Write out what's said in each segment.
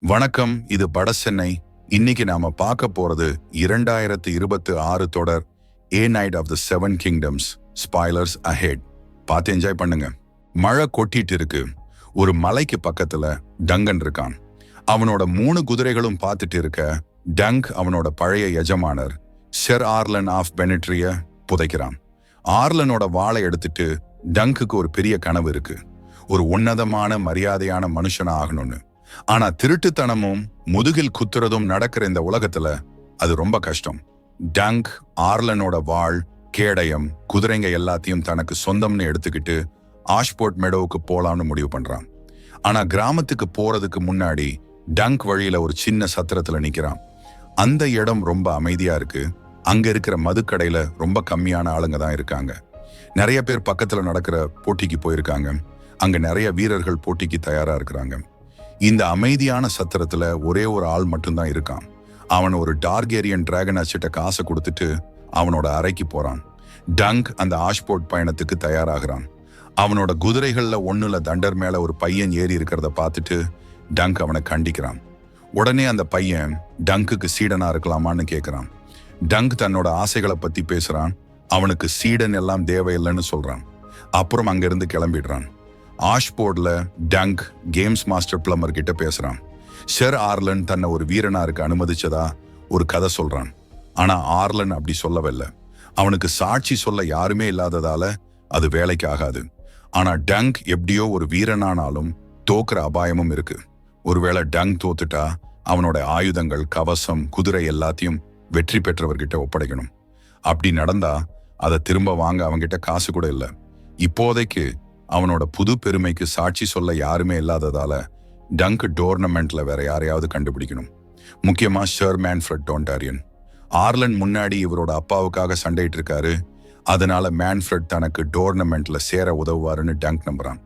வணக்கம், இது படசென்னை. இன்னைக்கு நாம பார்க்க போறது 2026 தொடர் a knight of the seven kingdoms. Spoilers ahead. பார்த்து என்ஜாய் பண்ணுங்க. மழை கொட்டிட்டு இருக்கு. ஒரு மலைக்கு பக்கத்துல டங்கன் இருக்கான். அவனோட 3 குதிரைகளும் பார்த்துட்டு இருக்க டங்க் அவனோட பழைய எஜமானர் ஷெர் ஆர்லன் ஆஃப் பெனிட்ரிய புதைக்கிறான். ஆர்லனோட வாளை எடுத்துட்டு டங்குக்கு ஒரு பெரிய கனவு இருக்கு. ஒரு உன்னதமான மரியாதையான மனுஷனா ஆகணும்னு. ஆனா திருட்டுத்தனமும் முதுகில் குத்துறதும் நடக்கிற இந்த உலகத்துல அது ரொம்ப கஷ்டம். டங்க் ஆர்லனோட வாள், கேடயம், குதிரைங்க எல்லாத்தையும் தனக்கு சொந்தம்னு எடுத்துக்கிட்டு ஆஷ்போர்ட் மெடோவுக்கு போலாம்னு முடிவு பண்றான். ஆனா கிராமத்துக்கு போறதுக்கு முன்னாடி டங்க் வழியில ஒரு சின்ன சத்திரத்துல நிக்கிறான். அந்த இடம் ரொம்ப அமைதியா இருக்கு. அங்க இருக்கிற மதுக்கடையில ரொம்ப கம்மியான ஆளுங்க தான் இருக்காங்க. நிறைய பேர் பக்கத்துல நடக்கிற போட்டிக்கு போயிருக்காங்க. அங்க நிறைய வீரர்கள் போட்டிக்கு தயாரா இருக்கிறாங்க. இந்த அமைதியான சத்திரத்துல ஒரே ஒரு ஆள் மட்டும்தான் இருக்கான். அவன் ஒரு டார்கேரியன் டிராகன் அச்சிட்ட காசை கொடுத்துட்டு அவனோட அறைக்கு போறான். டங்க் அந்த ஆஷ்போர்ட் பயணத்துக்கு தயாராகிறான். அவனோட குதிரைகள்ல ஒண்ணுல தண்டர் மேல ஒரு பையன் ஏறி இருக்கிறத பார்த்துட்டு டங்க் அவனை கண்டிக்கிறான். உடனே அந்த பையன் டங்குக்கு சீடனா இருக்கலாமான்னு கேட்கிறான். டங்க் தன்னோட ஆசைகளை பத்தி பேசுறான். அவனுக்கு சீடன் எல்லாம் தேவையில்லைன்னு சொல்றான். அப்புறம் அங்கிருந்து கிளம்பிடுறான். ஆஷ்போர்ட்ல டங்க் கேம்ஸ் மாஸ்டர் பிளம்பர் கிட்ட பேசுறான். ஷெர் ஆர்லன் தன்னை ஒரு வீரனா இருக்க அனுமதிச்சதா ஒரு கதை சொல்றான். ஆனா ஆர்லன் அப்படி சொல்லவில்லை. அவனுக்கு சாட்சி சொல்ல யாருமே இல்லாததால அது வேலைக்கு ஆகாது. ஆனா டங்க் எப்படியோ ஒரு வீரனானாலும் தோக்குற அபாயமும் இருக்கு. ஒருவேளை டங்க் தோத்துட்டா அவனோட ஆயுதங்கள், கவசம், குதிரை எல்லாத்தையும் வெற்றி பெற்றவர்கிட்ட ஒப்படைக்கணும். அப்படி நடந்தா அதை திரும்ப வாங்க அவன்கிட்ட காசு கூட இல்லை. இப்போதைக்கு அவனோட புது பெருமைக்கு சாட்சி சொல்ல யாருமே இல்லாததால டங்க் டோர்னமெண்ட்ல வேற யாரையாவது கண்டுபிடிக்கணும். முக்கியமா ஷெர் மேன்ஃப்ரெட் டோண்டாரியன். ஆர்லன் முன்னாடி இவரோட அப்பாவுக்காக சண்டையிட்டு இருக்காரு. அதனால மேன்ஃப்ரெட் தனக்கு டோர்னமெண்ட்ல சேர உதவுவாருன்னு டங்க் நம்புறான்.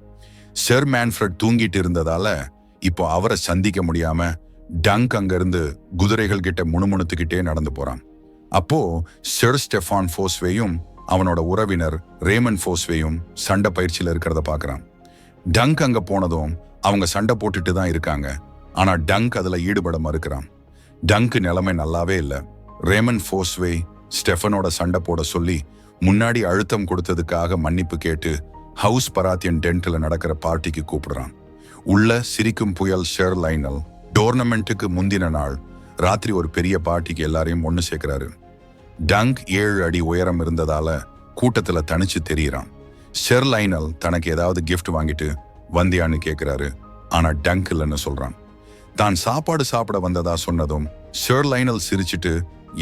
ஷெர் மேன்ஃப்ரெட் தூங்கிட்டு இருந்ததால இப்போ அவரை சந்திக்க முடியாம டங்க் அங்கிருந்து குதிரைகள் கிட்ட முணுமுணுத்துக்கிட்டே நடந்து போறான். அப்போ ஷெர் ஸ்டெஃபான் ஃபோஸ்வேயும் அவனோட உறவினர் ரேமன் ஃபோஸ்வேயும் சண்டை பயிற்சியில இருக்கிறத பாக்குறான். டங்க் அங்க போனதும் அவங்க சண்டை போட்டுட்டு தான் இருக்காங்க. ஆனா டங்க் அதுல ஈடுபட மறுக்கிறான். டங்க் நிலைமை நல்லாவே இல்லை. ரேமன் ஃபோஸ்வே ஸ்டெஃபனோட சண்டை போட சொல்லி முன்னாடி அழுத்தம் கொடுத்ததுக்காக மன்னிப்பு கேட்டு ஹவுஸ் பராத்தியன் டென்ட்ல நடக்கிற பார்ட்டிக்கு கூப்பிடுறான். உள்ள சிரிக்கும் புயல் ஷெர் லைனல் டோர்னமெண்ட்டுக்கு முந்தின நாள் ராத்திரி ஒரு பெரிய பார்ட்டிக்கு எல்லாரையும் ஒன்னு சேர்க்கிறாரு. டங்க் 7 அடி உயரம் இருந்ததால கூட்டத்துல தனிச்சு தெரியறான். ஷெர் லைனல் தனக்கு ஏதாவது கிஃப்ட் வாங்கிட்டு வந்தியான்னு கேட்கிறாரு. ஆனா டங்க் இல்லைன்னு சொல்றான். தான் சாப்பாடு சாப்பிட வந்ததா சொன்னதும் ஷெர் லைனல் சிரிச்சிட்டு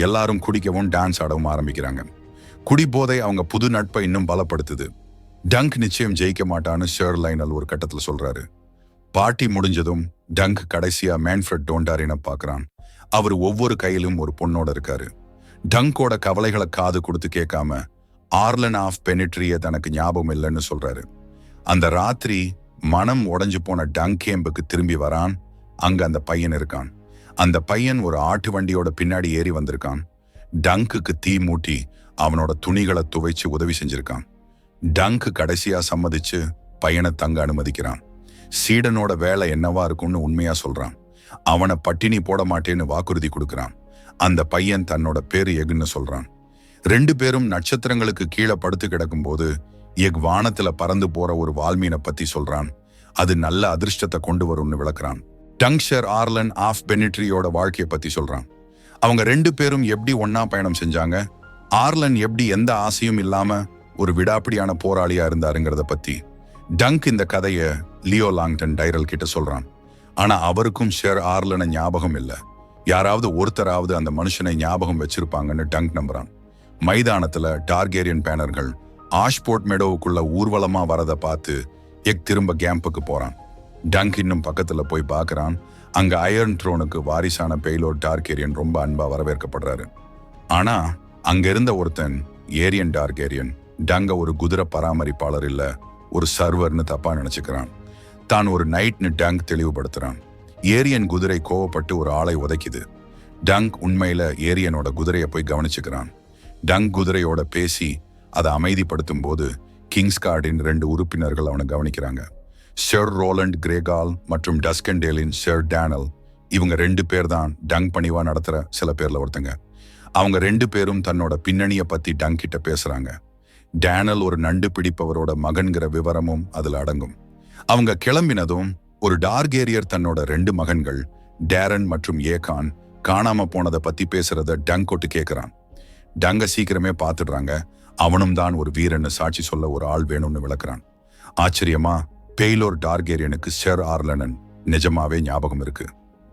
எல்லாரும் குடிக்கவும் டான்ஸ் ஆடவும் ஆரம்பிக்கிறாங்க. குடி போதை அவங்க புது நட்பை இன்னும் பலப்படுத்துது. டங்க் நிச்சயம் ஜெயிக்க மாட்டான்னு ஷெர் லைனல் ஒரு கட்டத்துல சொல்றாரு. பார்ட்டி முடிஞ்சதும் டங்க் கடைசியா மேன்ஃப்ரெட் டோண்டாரியனை பார்க்கறான். அவர் ஒவ்வொரு கையிலும் ஒரு பொண்ணோட இருக்காரு. டங்கோட கவலைகளை காது கொடுத்து கேட்காம ஆர்லன் ஆஃப் பெனிட்ரிய தனக்கு ஞாபகம் இல்லைன்னு சொல்றாரு. அந்த ராத்திரி மனம் உடைஞ்சு போன டங்க் கேம்புக்கு திரும்பி வரான். அங்க அந்த பையன் இருக்கான். அந்த பையன் ஒரு ஆட்டு வண்டியோட பின்னாடி ஏறி வந்திருக்கான். டங்குக்கு தீ மூட்டி அவனோட துணிகளை துவைச்சு உதவி செஞ்சிருக்கான். டங்க் கடைசியா சம்மதிச்சு பையனை தங்க அனுமதிக்கிறான். சீடனோட வேலை என்னவா இருக்கும்னு உண்மையா சொல்றான். அவனை பட்டினி போட மாட்டேன்னு வாக்குறுதி கொடுக்கறான். அந்த பையன் தன்னோட பேரு எக்னு சொல்றான். 2 பேரும் நட்சத்திரங்களுக்கு கீழே படுத்து கிடக்கும் போது எக் வானத்துல பறந்து போற ஒரு வால்மீனை பத்தி சொல்றான். அது நல்ல அதிர்ஷ்டத்தை கொண்டு வரும்னு விளக்குறான். டங்க் ஷெர் ஆர்லன் ஆஃப் பெனிட்ரியோட வாழ்க்கையை பத்தி சொல்றான். அவங்க 2 பேரும் எப்படி ஒன்னா பயணம் செஞ்சாங்க, ஆர்லன் எப்படி எந்த ஆசையும் இல்லாம ஒரு விடாப்பிடியான போராளியா இருந்தாருங்கிறத பத்தி. டங்க் இந்த கதைய லியோ லாங்டன் டைரல் கிட்ட சொல்றான். ஆனா அவருக்கும் ஷெர் ஆர்லனை ஞாபகம் இல்லை. யாராவது ஒருத்தராவது அந்த மனுஷனை ஞாபகம் வச்சிருப்பாங்கன்னு டங்க் நம்புறான். மைதானத்துல டார்கேரியன் பேனர்கள் ஆஷ்போர்ட் மெடோவுக்குள்ள ஊர்வலமா வரதை பார்த்து எக் திரும்ப கேம்புக்கு போறான். டங்க் இன்னும் பக்கத்துல போய் பார்க்கறான். அங்க அயர்ன் த்ரோனுக்கு வாரிசான பெய்லோர் டார்கேரியன் ரொம்ப அன்பா வரவேற்கப்படுறாரு. ஆனா அங்க இருந்த ஒருத்தன் ஏரியன் டார்கேரியன் டங்க ஒரு குதிரை பராமரிப்பாளர் இல்ல, ஒரு சர்வர்னு தப்பா நினைச்சுக்கிறான். தான் ஒரு நைட்னு டங்க் தெளிவுபடுத்துறான். ஏரியன் குதிரை கோவப்பட்டு ஒரு ஆளை உதைக்குது. டங்க் உண்மையில ஏரியனோட குதிரையை போய் கவனிச்சுக்கிறான். டங்க் குதிரையோட பேசி அதை அமைதிப்படுத்தும் போது கிங்ஸ்கார்டின் 2 உறுப்பினர்கள் அவனை கவனிக்கிறாங்க. ஷெர் ரோலண்ட் கிரேகால் மற்றும் டஸ்கண்டேலின் ஷெர் டேனல் இவங்க 2 பேர் தான் டங்க் பணிவா நடத்துற சில பேர்ல ஒருத்தங்க. அவங்க 2 பேரும் தன்னோட பின்னணிய பத்தி டங்க் கிட்ட பேசுறாங்க. டேனல் ஒரு நண்டு பிடிப்பவரோட மகன்கிற விவரமும் அதுல அடங்கும். அவங்க கிளம்பினதும் ஒரு டார்கேரியர் தன்னோட 2 மகன்கள் டேரன் மற்றும் ஏகான் காணாம போனதை பத்தி பேசுறத டங்கோட்டு கேட்கிறான். டங்க சீக்கிரமே பார்த்துடுறாங்க. அவனும் தான் ஒரு வீரன்னு சாட்சி சொல்ல ஒரு ஆள் வேணும்னு விளக்குறான். ஆச்சரியமா பெய்லோர் டார்கேரியனுக்கு ஷெர் ஆர்லனன் நிஜமாவே ஞாபகம் இருக்கு.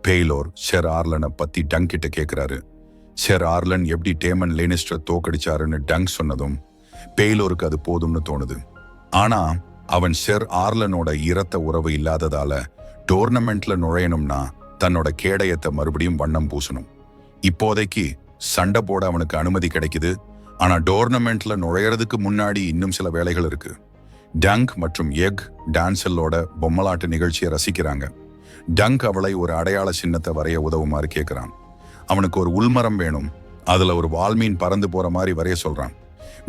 பெய்லோர் ஷெர் ஆர்லனை பத்தி டங் கிட்ட கேட்கிறாரு. ஷெர் ஆர்லன் எப்படி டேமன் லேனிஸ்டர் தோக்கடிச்சாருன்னு டங் சொன்னதும் பெய்லோருக்கு அது போதும்னு தோணுது. ஆனா அவன் ஷெர் ஆர்லனோட இரத்த உறவு இல்லாததால டோர்னமெண்ட்ல நுழையணும்னா தன்னோட கேடயத்தை மறுபடியும் வண்ணம் பூசணும். இப்போதைக்கு சண்டை போட அவனுக்கு அனுமதி கிடைக்குது. ஆனா டோர்னமெண்ட்ல நுழையறதுக்கு முன்னாடி இன்னும் சில வேலைகள் இருக்கு. டங்க் மற்றும் எக் டான்சலோட பொம்மலாட்டு நிகழ்ச்சியை ரசிக்கிறாங்க. டங்க் அவளை ஒரு அடையாள சின்னத்தை வரைய உதவுமாறு கேட்கிறான். அவனுக்கு ஒரு உள்மரம் வேணும். அதுல ஒரு வால்மீன் பறந்து போற மாதிரி வரைய சொல்றான்.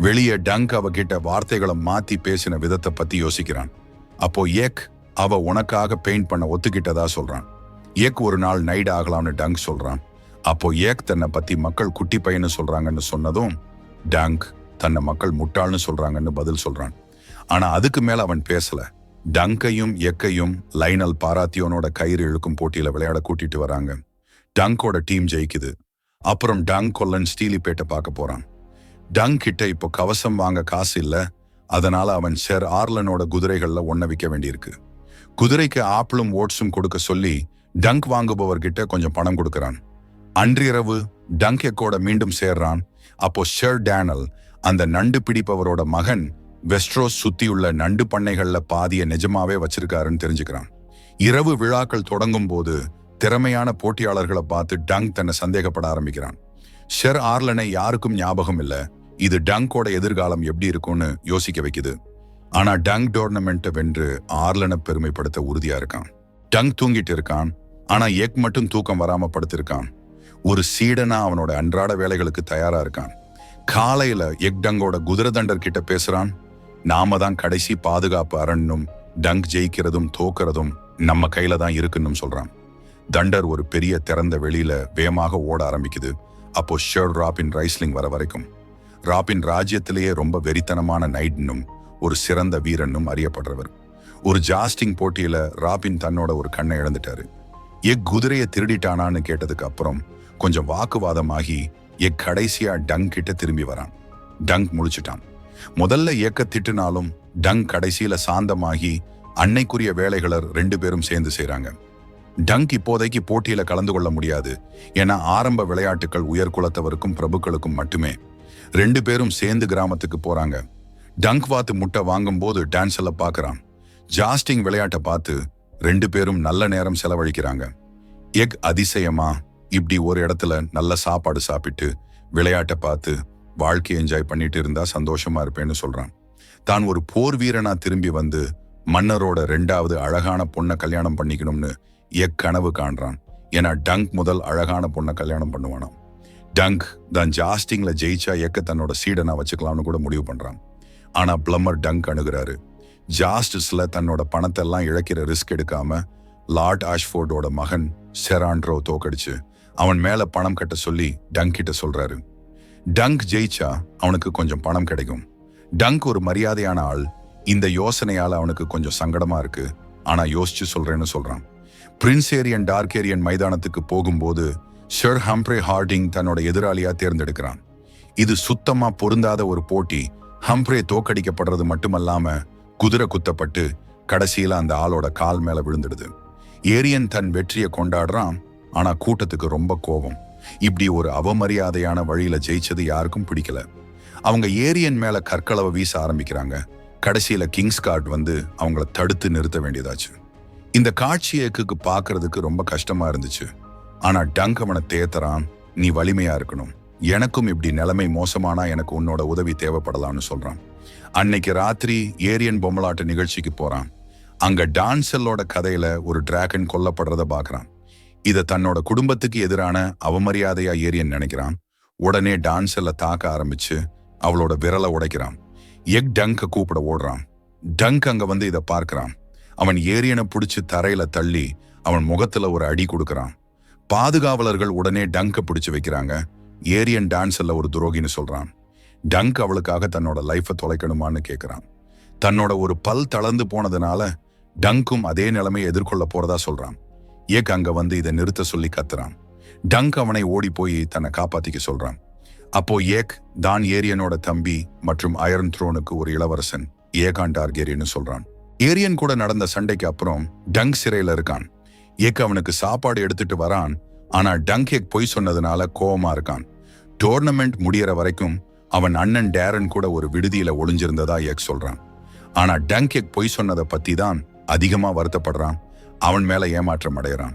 வெளியே டங்க் அவகிட்ட வார்த்தைகளை மாத்தி பேசின விதத்தை பத்தி யோசிக்கிறான். அப்போ எக் அவ உனக்காக பெயிண்ட் பண்ண ஒத்துக்கிட்டதா சொல்றான். எக் ஒரு நாள் நைட் ஆகலாம்னு டங்க் சொல்றான். அப்போ ஏக் தன்னை பத்தி மக்கள் குட்டி பையன்னு சொல்றாங்கன்னு சொன்னதும் டங்க் தன்னை மக்கள் முட்டாள்னு சொல்றாங்கன்னு பதில் சொல்றான். ஆனா அதுக்கு மேல அவன் பேசல. டங்கையும் எக்கையும் லைனல் பாராத்தியோனோட கயிறு இழுக்கும் போட்டியில விளையாட கூட்டிட்டு வராங்க. டங்கோட டீம் ஜெயிக்குது. அப்புறம் டங்க் கொல்லன் ஸ்டீலிப்பேட்டை பார்க்க போறான். டங்க் கிட்ட இப்போ கவசம் வாங்க காசு இல்ல. அதனால அவன் ஷெர் ஆர்லனோட குதிரைகள்ல ஒன்ன விற்க வேண்டியிருக்கு. குதிரைக்கு ஆப்பிளும் ஓட்ஸும் கொடுக்க சொல்லி டங்க் வாங்குபவர்கிட்ட கொஞ்சம் பணம் கொடுக்கறான். அன்றிரவு டங்க் எக்கோட மீண்டும் சேர்றான். அப்போ ஷெர் டேனல் அந்த நண்டு பிடிப்பவரோட மகன் வெஸ்ட்ரோஸ் சுத்தியுள்ள நண்டு பண்ணைகள்ல பாதிய நிஜமாவே வச்சிருக்காருன்னு தெரிஞ்சுக்கிறான். இரவு விழாக்கள் தொடங்கும் போது திறமையான போட்டியாளர்களை பார்த்து டங்க் தன்னை சந்தேகப்பட ஆரம்பிக்கிறான். ஷெர் ஆர்லனை யாருக்கும் ஞாபகம் இல்ல. இது டங்கோட எதிர்காலம் எப்படி இருக்கும்னு யோசிக்க வைக்குது. ஆனா டங்க் டோர்னமெண்ட்டை வென்று ஆர்லனை பெருமைப்படுத்த உறுதியா இருக்கான். டங்க் தூங்கிட்டு இருக்கான். ஆனா எக் மட்டும் தூக்கம் வராம படுத்திருக்கான். ஒரு சீடனா அவனோட அன்றாட வேலைகளுக்கு தயாரா இருக்கான். காலையில எக் டங்கோட குதிரை தண்டர் கிட்ட பேசுறான். நாம தான் கடைசி பாதுகாப்பு அரண்னும் டங்க் ஜெயிக்கிறதும் தோக்கிறதும் நம்ம கையில தான் இருக்குன்னு சொல்றான். தண்டர் ஒரு பெரிய திறந்த வெளியில வேகமாக ஓட ஆரம்பிக்குது. அப்போ ஷெர் ராபின் ரைஸ்லிங் வர வரைக்கும் ராபின் ராஜ்யத்திலேயே ரொம்ப வெறித்தனமான நைட்னும் ஒரு சிறந்த வீரனும் அறியப்படுறவர். ஒரு ஜாஸ்டிங் போட்டியில ராபின் தன்னோட ஒரு கண்ணை இழந்துட்டாரு. எக் குதிரையை திருடிட்டானான்னு கேட்டதுக்கு அப்புறம் கொஞ்சம் வாக்குவாதமாகி எக் கடைசியா டங்க் கிட்ட திரும்பி வரான். டங்க் முழிச்சிட்டான். முதல்ல ஏக்க திட்டுனாலும் டங்க் கடைசியில சாந்தமாகி அன்னைக்குரிய வேலைகளை 2 பேரும் சேர்ந்து செய்றாங்க. டங்க் இப்போதைக்கு போட்டியில கலந்து கொள்ள முடியாது. ஏன்னா ஆரம்ப விளையாட்டுகள் உயர்குலத்தவருக்கும் பிரபுக்களுக்கும் மட்டுமே. 2 பேரும் சேர்ந்து கிராமத்துக்கு போறாங்க. டங்க் வாத்து முட்டை வாங்கும் போது டான்ஸ்ல பாக்குறான். ஜாஸ்டிங் விளையாட்டை பார்த்து 2 பேரும் நல்ல நேரம் செலவழிக்கிறாங்க. எக் அதிசயமா இப்படி ஒரு இடத்துல நல்ல சாப்பாடு சாப்பிட்டு விளையாட்டை பார்த்து வாழ்க்கையை என்ஜாய் பண்ணிட்டு இருந்தா சந்தோஷமா இருப்பேன்னு சொல்றான். தான் ஒரு போர் வீரனா திரும்பி வந்து மன்னரோட 2வது அழகான பொண்ணை கல்யாணம் பண்ணிக்கணும்னு எக் கனவு காண்றான். ஏன்னா டங்க் முதல் அழகான பொண்ணை கல்யாணம் பண்ணுவானாம். டங்க் தான் ஜாஸ்டிங்ல ஜெயிச்சா எக்க தன்னோட சீடனா வச்சுக்கலாம்னு கூட முடிவு பண்றான். ஆனா பிளம்மர் டங்க் அணுகிறாரு. ஜாஸ்டிஸ்ல தன்னோட பணத்தை எல்லாம் இழக்கிற ரிஸ்க் எடுக்காம லார்ட் ஆஷ்ஃபோர்டோட மகன் செராண்ட்ரோ தோக்கடிச்சு அவன் மேல பணம் கட்ட சொல்லி டங்க் கிட்ட சொல்றாரு. டங்க் ஜெயிச்சா அவனுக்கு கொஞ்சம் பணம் கிடைக்கும். டங்க் ஒரு மரியாதையான ஆள். இந்த யோசனையால அவனுக்கு கொஞ்சம் சங்கடமா இருக்கு. ஆனா யோசிச்சு சொல்றேன்னு சொல்றான். பிரின்சேரியன் டார்கேரியன் மைதானத்துக்கு போகும்போது ஷெர் ஹம்ப்ரே ஹார்டிங் தன்னோட எதிராளியா தேர்ந்தெடுக்கிறான். இது சுத்தமா பொருந்தாத ஒரு போட்டி. ஹம்ப்ரே தோக்கடிக்கப்படுறது மட்டுமல்லாம குதிரை குத்தப்பட்டு கடைசியில அந்த ஆளோட கால் மேல விழுந்துடுது. ஏரியன் தன் வெற்றியை கொண்டாடுறான். ஆனா கூட்டத்துக்கு ரொம்ப கோபம். இப்படி ஒரு அவமரியாதையான வழியில ஜெயிச்சது யாருக்கும் பிடிக்கல. அவங்க ஏரியன் மேல கற்களவை வீச ஆரம்பிக்கிறாங்க. கடைசியில கிங்ஸ் கார்ட் வந்து அவங்கள தடுத்து நிறுத்த வேண்டியதாச்சு. இந்த காட்சியேக்கு பாக்குறதுக்கு ரொம்ப கஷ்டமா இருந்துச்சு. ஆனா டங்க் அவனை தேத்தறான். நீ வலிமையா இருக்கணும். எனக்கும் இப்படி நிலைமை மோசமானா எனக்கு உன்னோட உதவி தேவைப்படலாம்னு சொல்றான். அன்னைக்கு ராத்திரி ஏரியன் பொம்மலாட்ட நிகழ்ச்சிக்கு போறான். அங்க டான்சலோட கதையில ஒரு டிராகன் கொல்லப்படுறத பாக்குறான். இத தன்னோட குடும்பத்துக்கு எதிரான அவமரியாதையா ஏரியன் நினைக்கிறான். உடனே டான்சல தாக்க ஆரம்பிச்சு அவளோட விரலை உடைக்கிறான். எக் டங்க கூப்பிட ஓடுறான். டங்க் அங்க வந்து இதை பார்க்கிறான். அவன் ஏரியனை பிடிச்சு தரையில தள்ளி அவன் முகத்துல ஒரு அடி கொடுக்கறான். பாதுகாவலர்கள் உடனே டங்கை பிடிச்சு வைக்கிறாங்க. ஏரியன் டான்ஸல்ல ஒரு துரோகின்னு சொல்றான். டங்க் அவளுக்காக தன்னோட லைஃபை தொலைக்கணுமான்னு கேட்கிறான். தன்னோட ஒரு பல் தளர்ந்து போனதுனால டங்கும் அதே நிலைமையை எதிர்கொள்ள போறதா சொல்றான். ஏக் அங்க வந்து இதை நிறுத்த சொல்லி கத்துறான். டங்க் அவனை ஓடி போய் தன்னை காப்பாத்திக்க சொல்றான். அப்போ ஏக் தான் ஏரியனோட தம்பி மற்றும் அயர்ன் த்ரோனுக்கு ஒரு இளவரசன் ஏகான் டார்கேரியன் சொல்றான். ஏரியன் கூட நடந்த சண்டைக்கு அப்புறம் டங்க் சிறையில இருக்கான். ஏக் அவனுக்கு சாப்பாடு எடுத்துட்டு வரான். ஆனா டங்க் ஏக் பொய் சொன்னதுனால கோவமா இருக்கான். டோர்னமெண்ட் முடியற வரைக்கும் அவன் அண்ணன் டேரன் கூட ஒரு விடுதியில ஒளிஞ்சிருந்ததா ஏக் சொல்றான். ஆனா டங்க் ஏக் பொய் சொன்னதை பத்தி தான் அதிகமா வருத்தப்படுறான். அவன் மேல ஏமாற்றம் அடையறான்.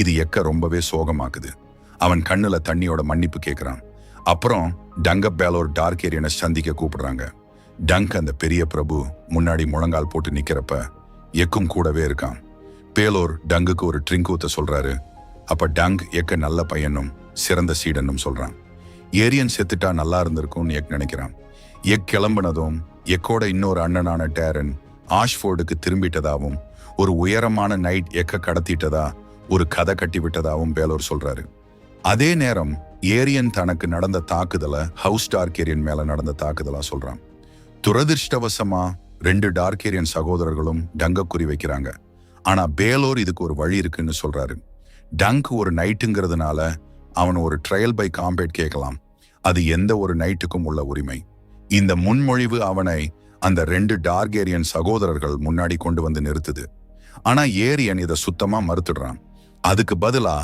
இது எக்க ரொம்பவே சோகமாக்குது. அவன் கண்ணுல தண்ணியோட மன்னிப்பு கேட்கிறான். அப்புறம் டங்க பேலோர் டார்கேரியனை சந்திக்க கூப்பிடுறாங்க. டங்க் அந்த பெரிய பிரபு முன்னாடி முழங்கால் போட்டு நிக்கிறப்ப எக்கும் கூடவே இருக்கான். பேலோர் டங்குக்கு ஒரு ட்ரிங்க் ஊத்த சொல்றாரு. அப்ப டங்க் எக்க நல்ல பையனும் சிறந்த சீடனும் சொல்றான். ஏரியன் செத்துட்டா நல்லா இருந்திருக்கும்னு எக் நினைக்கிறான். எக் கிளம்புனதும் எக்கோட இன்னொரு அண்ணனான டேரன் ஆஷ்ஃபோர்டுக்கு திரும்பிட்டதாவும் ஒரு உயரமான நைட் எக்க கடத்திட்டதா ஒரு கதை கட்டி விட்டதாவும் பேலோர் சொல்றாரு. அதே நேரம் ஏரியன் தனக்கு நடந்த தாக்குதலை ஹவுஸ் டார்கேரியன் மேல நடந்த தாக்குதலா சொல்றான். துரதிருஷ்டவசமா 2 டார்கேரியன் சகோதரர்களும் டங்க குறி வைக்கிறாங்க. ஆனா பேலோர் இதுக்கு ஒரு வழி இருக்குன்னு சொல்றாரு. டங்க் ஒரு நைட்டுங்கிறதுனால அவன் ஒரு ட்ரையல் பை காம்பேட் கேட்கலாம். அது எந்த ஒரு நைட்டுக்கும் உள்ள உரிமை. இந்த முன்மொழிவு அவனை அந்த 2 டார்கேரியன் சகோதரர்கள் முன்னாடி கொண்டு வந்து நிறுத்துது. ஆனா ஏரியன் இதை சுத்தமா மறுத்துடுறான். அதுக்கு பதிலா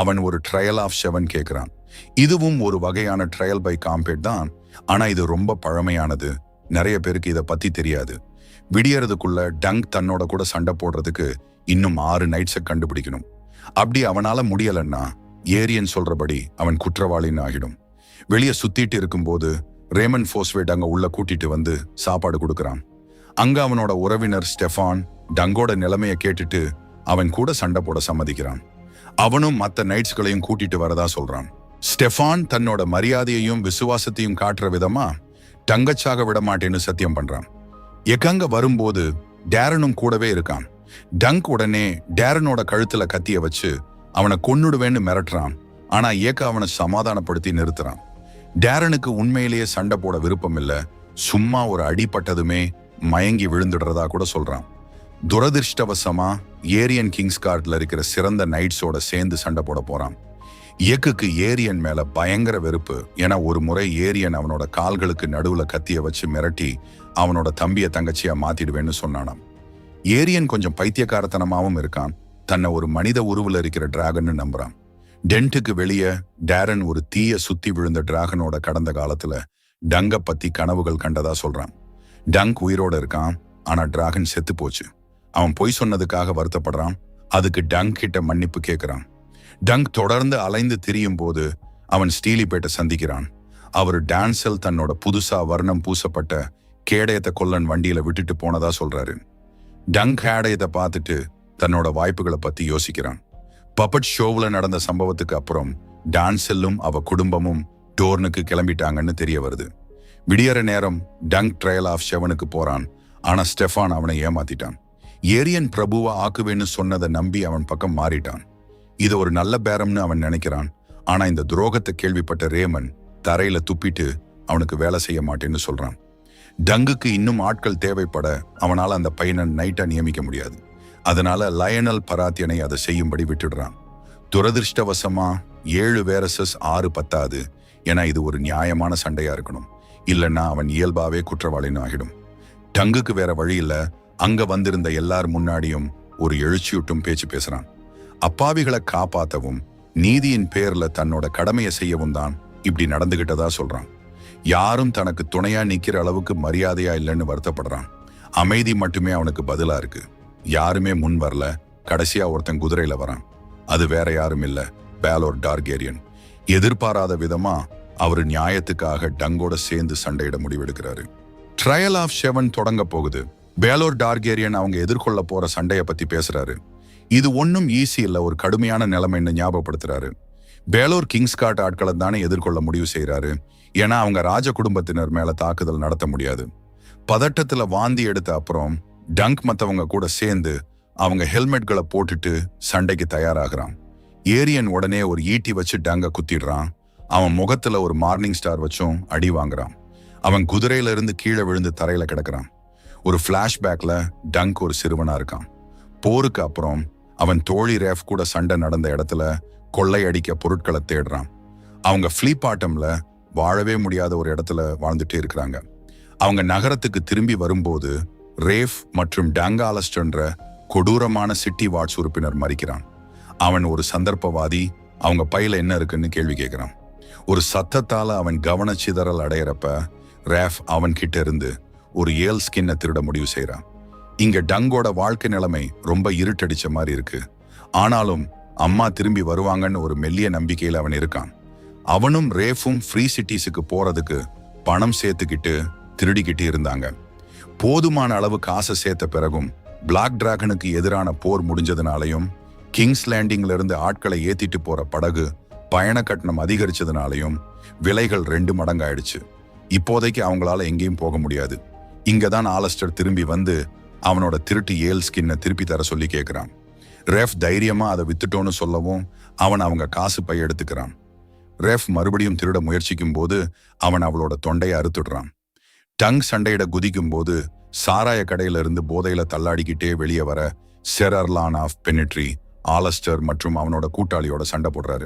அவன் ஒரு ட்ரையல் ஆஃப் 7 கேட்கிறான். இதுவும் ஒரு வகையான ட்ரையல் பை காம்பேட் தான். ஆனா இது ரொம்ப பழமையானது. நிறைய பேருக்கு இதை பத்தி தெரியாது. விடியறதுக்குள்ள டங்க் தன்னோட கூட சண்டை போடுறதுக்கு இன்னும் 6 நைட்ஸை கண்டுபிடிக்கணும். அப்படி அவனால முடியலன்னா ஏரியன் சொல்றபடி அவன் குற்றவாளின்னு ஆகிடும். வெளியே சுத்திட்டு இருக்கும்போது ரேமன் ஃபோஸ்வேட் அங்க உள்ள கூட்டிட்டு வந்து சாப்பாடு கொடுக்கறான். அங்க அவனோட உறவினர் ஸ்டெஃபான் டங்கோட நிலைமையை கேட்டுட்டு அவன் கூட சண்டை போட சம்மதிக்கிறான். அவனும் மற்ற நைட்ஸ்களையும் கூட்டிட்டு வரதா சொல்றான். ஸ்டெஃபான் தன்னோட மரியாதையையும் விசுவாசத்தையும் காட்டுற விதமா டங்கச்சாக விட மாட்டேன்னு சத்தியம் பண்றான். எக்கங்க வரும்போது டேரனும் கூடவே இருக்கான். டங்க் உடனே டேரனோட கழுத்துல கத்திய வச்சு அவனை கொன்னுடுவேன்னு மிரட்டுறான். ஆனா ஏக்க அவனை சமாதானப்படுத்தி நிறுத்துறான். டேரனுக்கு உண்மையிலேயே சண்டை போட விருப்பம் இல்ல. சும்மா ஒரு அடிபட்டதுமே மயங்கி விழுந்துடுறதா கூட சொல்றான். துரதிருஷ்டவசமா ஏரியன் கிங்ஸ்கார்ட்ல இருக்கிற சிறந்த நைட்ஸோட சேர்ந்து சண்டை போட போறான். ஏக்குக்கு ஏரியன் மேல பயங்கர வெறுப்பு. ஏன்னா ஒரு முறை ஏரியன் அவனோட கால்களுக்கு நடுவுல கத்திய வச்சு மிரட்டி அவனோட தம்பிய தங்கச்சியா மாத்திடுவேன்னு சொன்னானாம். ஏரியன் கொஞ்சம் பைத்தியக்காரத்தனமாவும் இருக்கான். தன்னை ஒரு மனித உருவுல இருக்கிற டிராகன்னு நம்புறான். டென்ட்டுக்கு வெளியே டேரன் ஒரு தீய சுத்தி விழுந்த டிராகனோட கடந்த காலத்துல டங்க பத்தி கனவுகள் கண்டதா சொல்றான். டங்க் உயிரோட இருக்கான். ஆனா டிராகன் செத்து போச்சு. அவன் பொய் சொன்னதுக்காக வருத்தப்படுறான். அதுக்கு டங்க் கிட்ட மன்னிப்பு கேட்கிறான். டங்க் தொடர்ந்து அலைந்து திரியும் போது அவன் ஸ்டீலிபேட்டை சந்திக்கிறான். அவர் டான்சல் தன்னோட புதுசா வர்ணம் பூசப்பட்ட கேடயத்தை கொல்லன் வண்டியில விட்டுட்டு போனதா சொல்றாரு. டங்க் கேடயத்தை பார்த்துட்டு தன்னோட வாய்ப்புகளை பத்தி யோசிக்கிறான். பப்பட் ஷோவுல நடந்த சம்பவத்துக்கு அப்புறம் டான்செல்லும் அவ குடும்பமும் டோர்னுக்கு கிளம்பிட்டாங்கன்னு தெரிய வருது. விடியற நேரம் டங்க் ட்ரையல் ஆஃப் 7க்கு போறான். ஆனா ஸ்டெஃபான் அவனை ஏமாத்திட்டான். ஏரியன் பிரபுவா ஆக்குவேன்னு சொன்னதை நம்பி அவன் பக்கம் மாறிட்டான். இது ஒரு நல்ல பேரம்னு அவன் நினைக்கிறான். ஆனா இந்த துரோகத்தை கேள்விப்பட்ட ரேமன் தரையில துப்பிட்டு அவனுக்கு வேலை செய்ய மாட்டேன்னு சொல்றான். டங்குக்கு இன்னும் ஆட்கள் தேவைப்பட அவனால அந்த பையனை நைட்டா நியமிக்க முடியாது. அதனால லயனல் பராத்தியனை அதை செய்யும்படி விட்டுடுறான். துரதிருஷ்டவசமா 7 versus 6 பத்தாது. ஏன்னா இது ஒரு நியாயமான சண்டையா இருக்கணும். இல்லைன்னா அவன் இயல்பாவே குற்றவாளின்னு ஆகிடும். டங்குக்கு வேற வழி இல்ல. அங்க வந்திருந்த எல்லார் முன்னாடியும் ஒரு எழுச்சியூட்டும் பேச்சு பேசுறான். அப்பாவிகளை காப்பாத்தவும் நீதியின் பேர்ல தன்னோட கடமையை செய்யவும் தான் இப்படி நடந்துகிட்டதா சொல்றான். யாரும் தனக்கு துணையா நிக்கிற அளவுக்கு மரியாதையா இல்லைன்னு வருத்தப்படுறான். அமைதி மட்டுமே அவனுக்கு பதிலா இருக்கு. யாருமே முன் வரல. கடைசியா ஒருத்தன் குதிரையில வரான். அது வேற யாரும் இல்ல, பேலோர் டார்கேரியன். எதிர்பாராத விதமா அவரு நியாயத்துக்காக டங்கோட சேர்ந்து சண்டையிட முடிவெடுக்கிறாரு. ட்ரையல் ஆஃப் 7 தொடங்க போகுது. பேலோர் டார்கேரியன் அவங்க எதிர்கொள்ள போற சண்டைய பத்தி பேசுறாரு. இது ஒன்னும் ஈஸி இல்ல, ஒரு கடுமையான நிலைமைன்னு ஞாபகப்படுத்துறாரு. பேலோர் கிங்ஸ்கார்ட் ஆட்களை தானே எதிர்கொள்ள முடிவு செய்யறாரு. ஏன்னா அவங்க ராஜ குடும்பத்தினர் மேல தாக்குதல் நடத்த முடியாது. பதட்டத்துல வாந்தி எடுத்த அப்புறம் டங்க் மத்தவங்க கூட சேர்ந்து அவங்க ஹெல்மெட்களை போட்டுட்டு சண்டைக்கு தயாராகிறான். ஏரியன் உடனே ஒரு ஈட்டி வச்சு டங்க குத்திடுறான். அவன் முகத்துல ஒரு மார்னிங் ஸ்டார் வச்சும் அடி வாங்குறான். அவன் குதிரையில இருந்து கீழே விழுந்து தரையில கிடக்குறான். ஒரு பிளாஷ்பேக்ல டங்க் ஒரு சிறுவனா இருக்கான். போருக்கு அப்புறம் அவன் தோழி ரேஃப் கூட சண்டை நடந்த இடத்துல கொள்ளையடிக்க பொருட்களை தேடுறான். அவங்க ஃபிளிப் ஆட்டம்ல வாழவே முடியாத ஒரு இடத்துல வாழ்ந்துட்டே இருக்கிறாங்க. அவங்க நகரத்துக்கு திரும்பி வரும்போது ரேஃப் மற்றும் டங்காலஸ்டர்ன்ற கொடூரமான சிட்டி வாட்ச் உறுப்பினர் மறிக்கிறான். அவன் ஒரு சந்தர்ப்பவாதி. அவங்க பையில என்ன இருக்குன்னு கேள்வி கேட்கிறான். ஒரு சத்தத்தால அவன் கவனச்சிதறல் அடையிறப்ப ரேஃப் அவன் கிட்ட இருந்து ஒரு ஏல் ஸ்கின்னை திருட முடிவு செய்யறான். இங்க டங்கோட வாழ்க்கை நிலைமை ரொம்ப இருட்டடிச்ச மாதிரி இருக்கு. ஆனாலும் அம்மா திரும்பி வருவாங்கன்னு ஒரு மெல்லிய நம்பிக்கையில் அவன் இருக்கான். அவனும் ரேஃபும் ஃப்ரீ சிட்டிஸுக்கு போறதுக்கு பணம் சேர்த்துக்கிட்டு திருடிக்கிட்டு இருந்தாங்க. போதுமான அளவு காசை சேர்த்த பிறகும் பிளாக் டிராகனுக்கு எதிரான போர் முடிஞ்சதுனாலையும் கிங்ஸ் லேண்டிங்ல இருந்து ஆட்களை ஏத்திட்டு போற படகு பயண கட்டணம் அதிகரிச்சதுனாலையும் விலைகள் 2 மடங்காயிடுச்சு. இப்போதைக்கு அவங்களால எங்கேயும் போக முடியாது. இங்கதான் ஆலஸ்டர் திரும்பி வந்து அவனோட திருட்டு ஏல் ஸ்கின்னை திருப்பி தர சொல்லி கேட்கிறான். ரேஃப் தைரியமா அதை வித்துட்டோன்னு சொல்லவும் அவன் அவங்க காசு பை எடுத்துக்கிறான். ரேஃப் மறுபடியும் திருட முயற்சிக்கும் போது அவன் அவளோட தொண்டையை அறுத்துடுறான். டங் சண்டையிட குதிக்கும் போது சாராய கடையில இருந்து போதையில தள்ளாடிக்கிட்டே வெளியே வர செர் அர்லான் ஆஃப் பெனிட்ரி ஆலஸ்டர் மற்றும் அவனோட கூட்டாளியோட சண்டை போடுறாரு.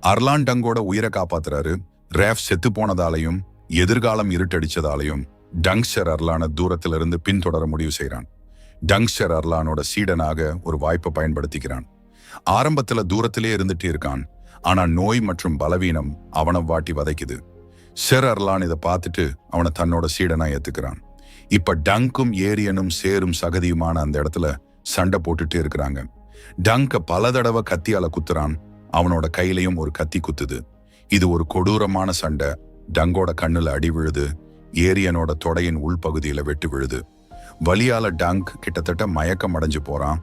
அர்லான் டங்கோட உயிரை காப்பாத்துறாரு. ரேஃப் செத்து போனதாலையும் எதிர்காலம் இருட்டடிச்சதாலையும் டங்ஸ்டர் அர்லான தூரத்துல இருந்து பின்தொடர முடிவு செய்யறான். டங்ஸ்டர் அர்லானோட சீடனாக ஒரு வாய்ப்பை பயன்படுத்திக்கிறான். ஆரம்பத்துல தூரத்திலே இருந்துட்டு இருக்கான். ஆனா நோய் மற்றும் பலவீனம் அவனை வாட்டி வதைக்குது. செர் அர்லான் இதை பார்த்துட்டு அவனை தன்னோட சீடனா ஏத்துக்கிறான். இப்ப டங்கும் ஏரியனும் சேரும் சகதியுமான அந்த இடத்துல சண்டை போட்டுட்டு இருக்கிறாங்க. டங்க பல தடவை கத்தியால குத்துறான். அவனோட கையிலையும் ஒரு கத்தி குத்துது. இது ஒரு கொடூரமான சண்டை. டங்கோட கண்ணுல அடி விழுது. ஏரியனோட தொடையின் உள்பகுதியில வெட்டு விழுது. வலியால டங்க் கிட்டத்தட்ட மயக்கம் அடைஞ்சு போறான்.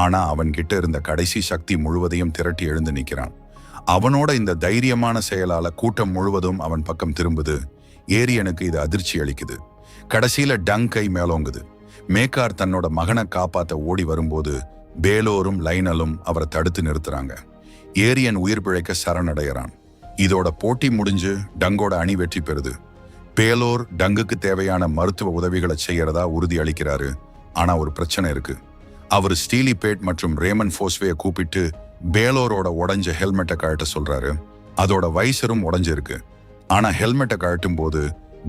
ஆனா அவன் கிட்ட இருந்த கடைசி சக்தி முழுவதையும் திரட்டி எழுந்து நிக்கிறான். அவனோட இந்த தைரியமான செயலால கூட்டம் முழுவதும் அவன் பக்கம் திரும்புது. ஏரியனுக்கு இது அதிர்ச்சி அளிக்குது. கடைசியில டங்க் கை மேலோங்குது. மேக்கார் தன்னோட மகனை காப்பாத்த ஓடி வரும்போது பேலோரும் லைனலும் அவரை தடுத்து நிறுத்துறாங்க. ஏரியன் உயிர் பிழைக்க சரணடைகிறான். இதோட போட்டி முடிஞ்சு டங்கோட அணி வெற்றி பெறுது. பேலோர் டங்குக்கு தேவையான மருத்துவ உதவிகளை செய்யறதா உறுதி அளிக்கிறாரு. ஆனா ஒரு பிரச்சனை இருக்கு. அவர் ஸ்டீலி பேட் மற்றும் ரேமன் ஃபோஸ்வேயை கூப்பிட்டு பேலோரோட உடைஞ்ச ஹெல்மெட்டை கழட்ட சொல்றாரு. அதோட வைசரும் உடைஞ்சிருக்கு. ஆனா ஹெல்மெட்டை கழட்டும் போது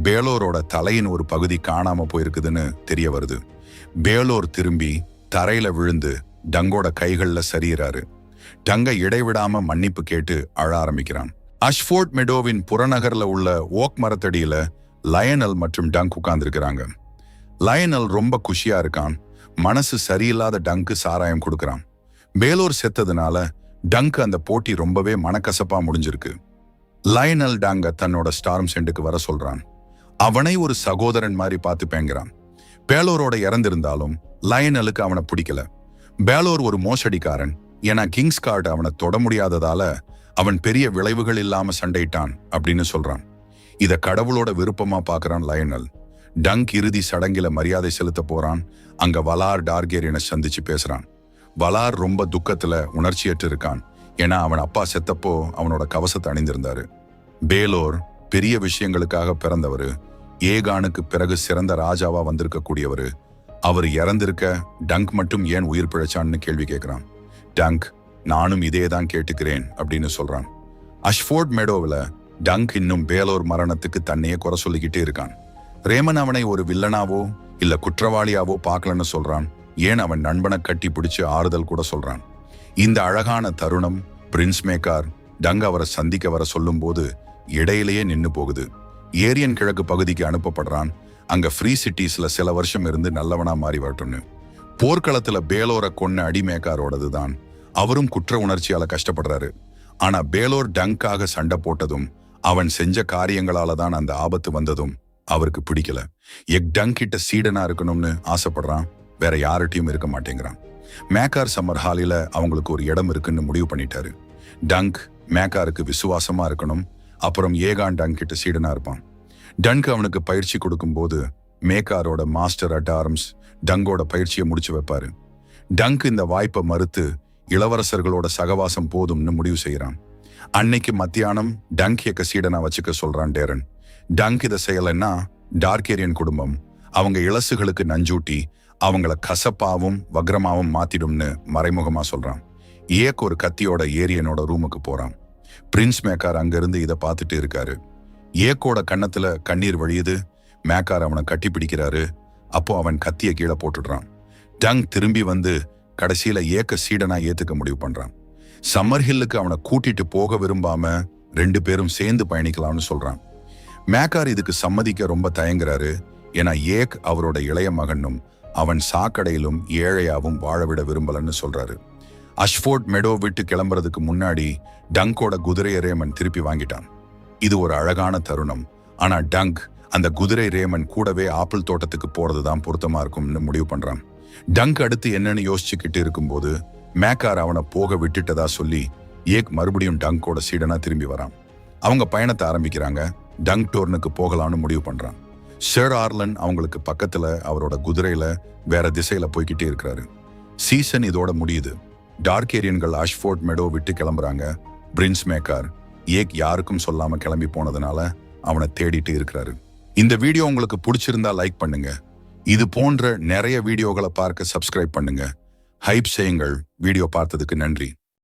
பேலோரோட தலையின் ஒரு பகுதி காணாம போயிருக்குதுன்னு தெரிய வருது. பேலோர் திரும்பி தரையில விழுந்து டங்கோட கைகள்ல சரியறாரு. டங்கை இடைவிடாம மன்னிப்பு கேட்டு அழ ஆரம்பிக்கிறான். அஷ்ஃபோர்ட் மெடோவின் புறநகர்ல உள்ள ஓக் மரத்தடியில லயனல் மற்றும் டங்க் உட்கார்ந்துருக்கிறாங்க. லயனல் ரொம்ப குஷியா இருக்கான். மனசு சரியில்லாத டங்க்கு சாராயம் கொடுக்கறான். பேலோர் செத்ததுனால டங்க் அந்த போட்டி ரொம்பவே மனக்கசப்பா முடிஞ்சிருக்கு. லயனல் டங்க தன்னோட ஸ்டார்ம் சென்டுக்கு வர சொல்றான். அவனை ஒரு சகோதரன் மாதிரி பார்த்துப்பேங்கிறான். பேலோரோட இறந்திருந்தாலும் லயனலுக்கு அவனை பிடிக்கல. பேலோர் ஒரு மோசடிக்காரன். ஏன்னா கிங்ஸ் கார்டு அவனை தொட முடியாததால அவன் பெரிய விளைவுகள் இல்லாம சண்டையிட்டான் அப்படின்னு சொல்றான். இத கடவுளோட விருப்பமா பாக்குறான் லயனல். டங்க் இறுதி சடங்கில மரியாதை செலுத்த போறான். அங்க வலார் டார்கேரியனை சந்திச்சு பேசுறான். வலார் ரொம்ப துக்கத்துல உணர்ச்சியற்று இருக்கான். ஏன்னா அவன் அப்பா செத்தப்போ அவனோட கவசத்தை அணிந்திருந்தாரு. பேலோர் பெரிய விஷயங்களுக்காக பிறந்தவரு. ஏகானுக்கு பிறகு சிறந்த ராஜாவா வந்திருக்க கூடியவரு. அவர் இறந்திருக்க டங்க் மட்டும் ஏன் உயிர் பிழைச்சான்னு கேள்வி கேட்கிறான். டங்க், நானும் இதேதான் கேட்டுக்கிறேன் அப்படின்னு சொல்றான். அஷ்ஃபோர்ட் மெடோவில் டங்க் இன்னும் பேலோர் மரணத்துக்கு தன்னையே குறை சொல்லிக்கிட்டே இருக்கான். ரேமன் அவனை ஒரு வில்லனாவோ இல்ல குற்றவாளியாவோ பார்க்கலன்னு சொல்றான். ஏன் அவன் நண்பனை கட்டி பிடிச்சு ஆறுதல் கூட சொல்றான். இந்த அழகான தருணம் பிரின்ஸ் மேக்கார் டங் அவரை சந்திக்க வர சொல்லும் போது இடையிலேயே நின்னு போகுது. ஏரியன் கிழக்கு பகுதிக்கு அனுப்பப்படுறான். அங்க ஃப்ரீ சிட்டிஸ்ல சில வருஷம் இருந்து நல்லவனா மாறி வரட்டும்னு. போர்க்களத்துல பேலோரை கொன்ன அடிமேக்காரோடது தான். அவரும் குற்ற உணர்ச்சியால கஷ்டப்படுறாரு. ஆனா பேலோர் டங்காக சண்டை போட்டதும் அவன் செஞ்ச காரியங்களால தான் அந்த ஆபத்து வந்ததும் அவருக்கு பிடிக்கல. டங்க் கிட்ட சீடனா இருக்கணும்னு ஆசைப்படுறான். வேற யார்கிட்டயும் இருக்க மாட்டேங்கிறான். மேக்கார் சம்மர் ஹாலில அவங்களுக்கு ஒரு இடம் இருக்குன்னு முடிவு பண்ணிட்டாரு. டங்க் மேக்காருக்கு விசுவாசமா இருக்கணும். அப்புறம் ஏகான் டங்க் கிட்ட சீடனா இருப்பான். டங்க் அவனுக்கு பயிற்சி கொடுக்கும் போது மேக்காரோட மாஸ்டர் அட் ஆர்ம்ஸ் டங்கோட பயிற்சியை முடிச்சு வைப்பாரு. டங்க் இந்த வாய்ப்பை மறுத்து இளவரசர்களோட சகவாசம் போதும்னு முடிவு செய்யறான். அன்னைக்கு மத்தியானம் டங்க் இயக்க சீடனா வச்சுக்க சொல்றான் டேரன். டங்க் இதை செய்யலைன்னா டார்கேரியன் குடும்பம் அவங்க இளசுகளுக்கு நஞ்சூட்டி அவங்கள கசப்பாவும் வக்ரமாவும் மாத்திடும்னு மறைமுகமா சொல்றான். ஏக் ஒரு கத்தியோட ஏரியனோட ரூமுக்கு போறான். பிரின்ஸ் மேக்கார் அங்கிருந்து இதை பார்த்துட்டு இருக்காரு. ஏக்கோட கன்னத்துல கண்ணீர் வழியுது. மேக்கார் அவனை கட்டி பிடிக்கிறாரு. அப்போ அவன் கத்திய கீழே போட்டுடுறான். டங் திரும்பி வந்து கடைசியில ஏக்க சீடனா ஏத்துக்க முடிவு பண்றான். சம்மர் ஹில்லுக்கு அவனை கூட்டிட்டு போக விரும்பாம 2 பேரும் சேர்ந்து பயணிக்கலாம்னு சொல்றான். மேக்கார் இதுக்கு சம்மதிக்க ரொம்ப தயங்குறாரு. ஏன்னா ஏக் அவரோட இளைய மகனும் அவன் சாக்கடையிலும் ஏழையாவும் வாழவிட விரும்பலன்னு சொல்றாரு. அஷ்ஃபோர்ட் மெடோ விட்டு கிளம்புறதுக்கு முன்னாடி டங்கோட குதிரையை ரேமன் திருப்பி வாங்கிட்டான். இது ஒரு அழகான தருணம். ஆனா டங்க் அந்த குதிரை ரேமன் கூடவே ஆப்பிள் தோட்டத்துக்கு போறதுதான் பொருத்தமா இருக்கும்னு முடிவு பண்றான். டங்க் அடுத்து என்னன்னு யோசிச்சுக்கிட்டு இருக்கும்போது மேக்கார் அவனை போக விட்டுட்டதா சொல்லி ஏக் மறுபடியும் டங்கோட சீடனா திரும்பி வரான். அவங்க பயணத்தை ஆரம்பிக்கிறாங்க. டங்க் டோர்னுக்கு போகலான்னு முடிவு பண்றான். சர் ஆர்லன் அவங்களுக்கு பக்கத்துல அவரோட குதிரையில வேற திசையில போய்கிட்டே இருக்கிறாரு. சீசன் இதோட முடியுது. டார்கேரியன்கள் அஷ்ஃபோர்ட் மெடோ விட்டு கிளம்புறாங்க. பிரின்ஸ் மேக்கார் ஏக் யாருக்கும் சொல்லாம கிளம்பி போனதுனால அவனை தேடிட்டு இருக்கிறாரு. இந்த வீடியோ உங்களுக்கு பிடிச்சிருந்தா லைக் பண்ணுங்க. இது போன்ற நிறைய வீடியோகளை பார்க்க சப்ஸ்கிரைப் பண்ணுங்க. ஹைப் செய்யுங்கள். வீடியோ பார்த்ததுக்கு நன்றி.